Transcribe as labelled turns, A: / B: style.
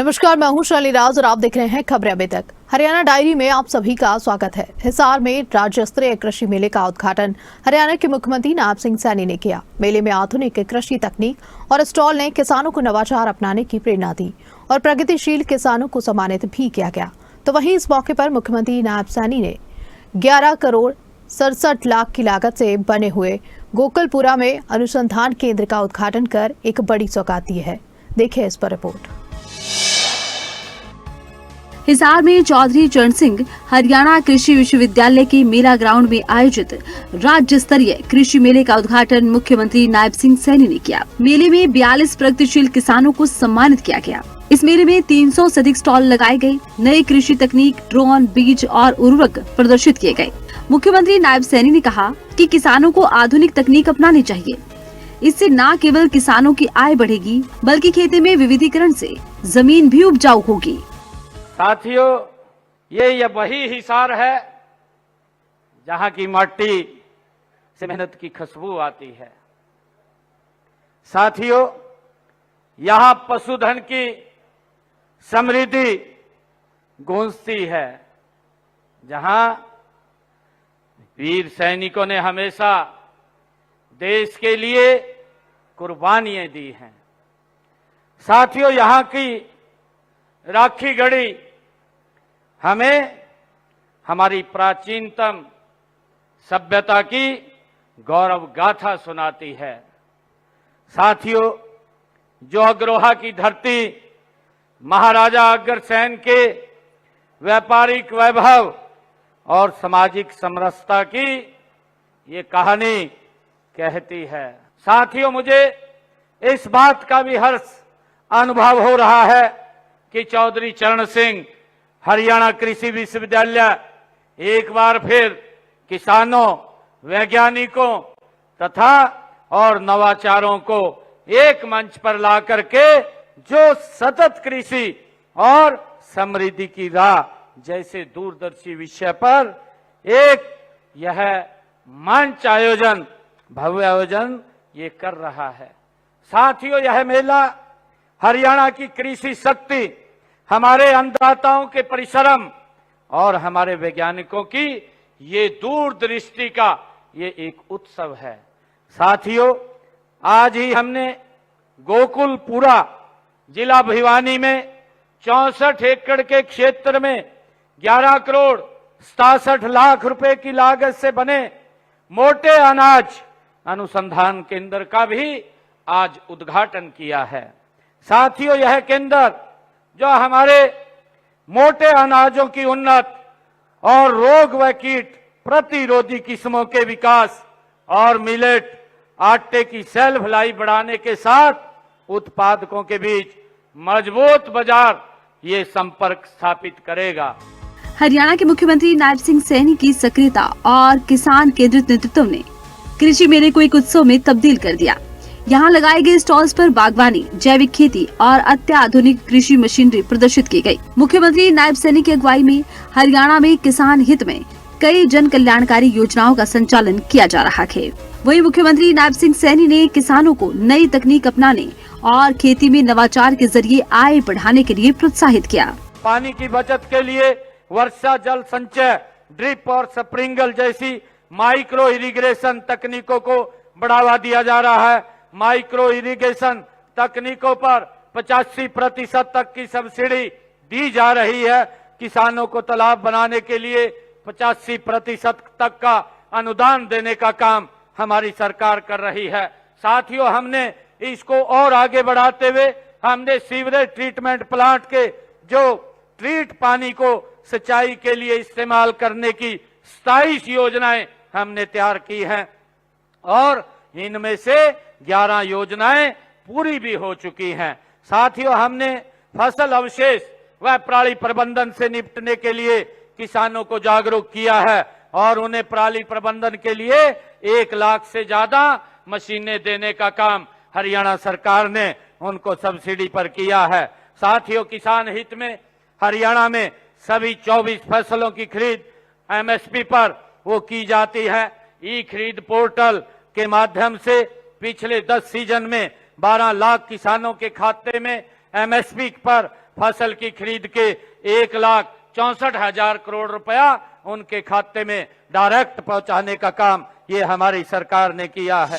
A: नमस्कार, मैं हूं शैली राज और आप देख रहे हैं खबरें अभी तक। हरियाणा डायरी में आप सभी का स्वागत है। हिसार में राज्य स्तरीय कृषि मेले का उद्घाटन हरियाणा के मुख्यमंत्री नायब सिंह सैनी ने किया। मेले में आधुनिक कृषि तकनीक और स्टॉल ने किसानों को नवाचार अपनाने की प्रेरणा दी और प्रगतिशील किसानों को सम्मानित भी किया गया। तो वहीं इस मौके पर मुख्यमंत्री नायब सैनी ने 11 करोड़ 67 लाख की लागत से बने हुए गोकुलपुरा में अनुसंधान केंद्र का उद्घाटन कर एक बड़ी सौगात दी है। देखिए इस पर रिपोर्ट।
B: हिसार में चौधरी चरण सिंह हरियाणा कृषि विश्वविद्यालय के मेला ग्राउंड में आयोजित राज्य स्तरीय कृषि मेले का उद्घाटन मुख्यमंत्री नायब सिंह सैनी ने किया। मेले में 42 प्रगतिशील किसानों को सम्मानित किया गया। इस मेले में 300 से अधिक स्टॉल लगाए गए। नए कृषि तकनीक, ड्रोन, बीज और उर्वरक प्रदर्शित किए गए। मुख्यमंत्री नायब सैनी ने कहा कि किसानों को आधुनिक तकनीक अपनानी चाहिए। इससे न केवल किसानों की आय बढ़ेगी बल्कि खेती में विविधीकरण से जमीन भी उपजाऊ होगी।
C: साथियों, ये वही हिसार है जहां की माटी से मेहनत की खुशबू आती है। साथियों, यहां पशुधन की समृद्धि गूंजती है, जहां वीर सैनिकों ने हमेशा देश के लिए कुर्बानियां दी हैं। साथियों, यहां की राखी गढ़ी हमें हमारी प्राचीनतम सभ्यता की गौरव गाथा सुनाती है। साथियों, जो अग्रोहा की धरती महाराजा अग्रसेन के व्यापारिक वैभव और सामाजिक समरसता की ये कहानी कहती है। साथियों, मुझे इस बात का भी हर्ष अनुभव हो रहा है कि चौधरी चरण सिंह हरियाणा कृषि विश्वविद्यालय एक बार फिर किसानों, वैज्ञानिकों तथा और नवाचारों को एक मंच पर ला करके जो सतत कृषि और समृद्धि की राह जैसे दूरदर्शी विषय पर एक यह मंच आयोजन, भव्य आयोजन ये कर रहा है। साथियों, यह मेला हरियाणा की कृषि शक्ति, हमारे अन्नदाताओं के परिश्रम और हमारे वैज्ञानिकों की ये दूरदृष्टि का ये एक उत्सव है। साथियों, आज ही हमने गोकुलपुरा जिला भिवानी में 64 एकड़ के क्षेत्र में 11 करोड़ 67 लाख रुपए की लागत से बने मोटे अनाज अनुसंधान केंद्र का भी आज उद्घाटन किया है। साथियों, यह केंद्र जो हमारे मोटे अनाजों की उन्नत और रोग व कीट प्रतिरोधी किस्मों के विकास और मिलेट आटे की सेल्फ लाइफ बढ़ाने के साथ उत्पादकों के बीच मजबूत बाजार ये संपर्क स्थापित करेगा।
B: हरियाणा के मुख्यमंत्री नायब सिंह सैनी की सक्रियता और किसान केंद्रित नेतृत्व ने कृषि मेले को एक उत्सव में तब्दील कर दिया। यहाँ लगाए गए स्टॉल्स पर बागवानी, जैविक खेती और अत्याधुनिक कृषि मशीनरी प्रदर्शित की गई। मुख्यमंत्री नायब सैनी की अगुवाई में हरियाणा में किसान हित में कई जन कल्याणकारी योजनाओं का संचालन किया जा रहा है। वहीं मुख्यमंत्री नायब सिंह सैनी ने किसानों को नई तकनीक अपनाने और खेती में नवाचार के जरिए आय बढ़ाने के लिए प्रोत्साहित किया।
C: पानी की बचत के लिए वर्षा जल संचय, ड्रिप और स्प्रिंकल जैसी माइक्रो इरिगेशन तकनीकों को बढ़ावा दिया जा रहा है। माइक्रो इरिगेशन तकनीकों पर 85% तक की सब्सिडी दी जा रही है। किसानों को तालाब बनाने के लिए 85% तक का अनुदान देने का काम हमारी सरकार कर रही है। साथियों, हमने इसको और आगे बढ़ाते हुए हमने सीवरेज ट्रीटमेंट प्लांट के जो ट्रीट पानी को सिंचाई के लिए इस्तेमाल करने की 27 योजनाएं हमने तैयार की हैं और इनमें से 11 योजनाएं पूरी भी हो चुकी हैं। साथियों, हमने फसल अवशेष व पराली प्रबंधन से निपटने के लिए किसानों को जागरूक किया है और उन्हें पराली प्रबंधन के लिए 1 लाख से ज्यादा मशीनें देने का काम हरियाणा सरकार ने उनको सब्सिडी पर किया है। साथियों, किसान हित में हरियाणा में सभी 24 फसलों की खरीद एमएसपी पर वो की जाती है। ई खरीद पोर्टल के माध्यम से पिछले 10 सीजन में 12 लाख किसानों के खाते में एमएसपी पर फसल की खरीद के 1,64,000 करोड़ रुपया उनके खाते में डायरेक्ट पहुंचाने का काम ये हमारी सरकार ने किया है।